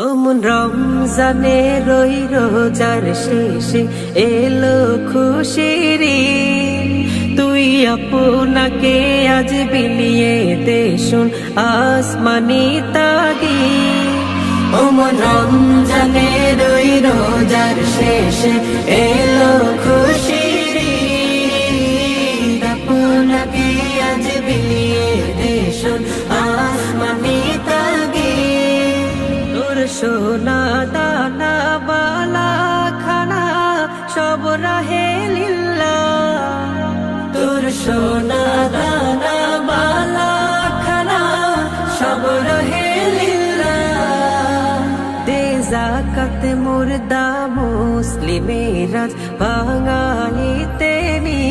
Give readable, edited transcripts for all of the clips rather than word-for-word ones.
ওমন রমজানে রই রোজার শেষে এলো খুশির ঈদ। তুই আপনাকে আজ বিলিয়ে দে শুন আসমানি তাগীদ। ওমন রমজানে রই রোজার শেষে এলো খুশির ঈদ। আপনাকে আজ বিলিয়ে দে শুন আসমানি তাগীদ। তোর সোনা দানা বালা খানা সব রাহে লিল্লাহ। তোর সোনা দানা বালা খানা সব রাহে লিল্লাহ। দে যাকাত মুর্দা মুসলিমেরা ভাঙাইতে নি।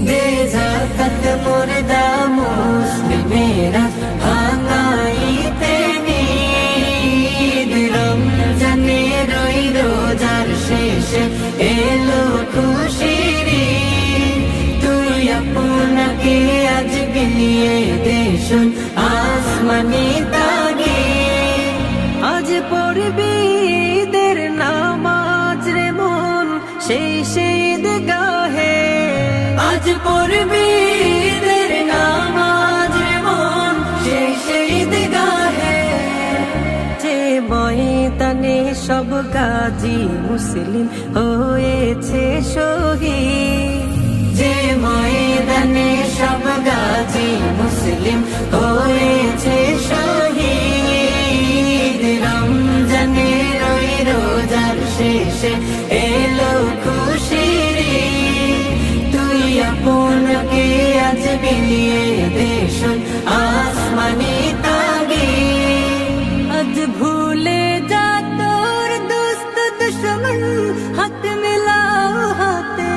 দে যাকাত মুর্দা মুসলিমেরা ভাঙাইতে নি। রমজানে রই রোজার শেষে এলো খুশির ঈদ। তুই আপনাকে আজ বিলিয়ে দে শুন আসমানি তাগীদ। আজ পড়বি ঈদের নামাজ রে মন সেই ঈদগাহে। আজ পড়বি ঈদের নামাজ রে মন সেই ঈদগাহে। যে ময়দানে সব গাজী মুসলিম হয়েছে শহীদ। যে ময়দানে সব গাজী মুসলিম হয়েছে শহীদ। রমজানে রই রোজার শেষে এলো খুশির ঈদ। তুই আপনাকে আজ বিলিয়ে দে শুন আসমানি তাগীদ। আজ ভুলে যা তোর দোস্ত দুশ্মন হাত মিলাও হাতে।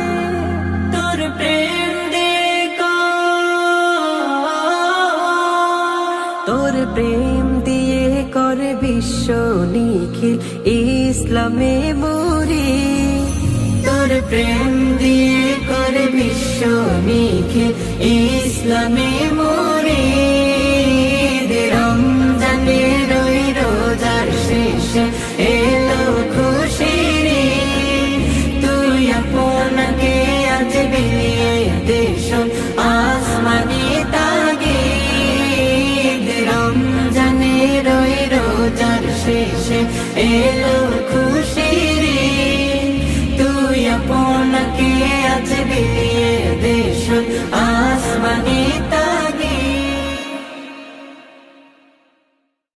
তোর প্রেম তোর প্রেম দিয়ে কর বিশ্ব নিখিল ইসলামে মরি। তোর প্রেম দিয়ে কর বিশ্ব নিখিল ইসলামে মরি। রমজানে রই রোজার শেষে এলো খুশির ঈদ। তুই আপনাকে আজ বিলিয়ে দে শুন আসমানি তাগীদ। রমজানে রই রোজার শেষে এলো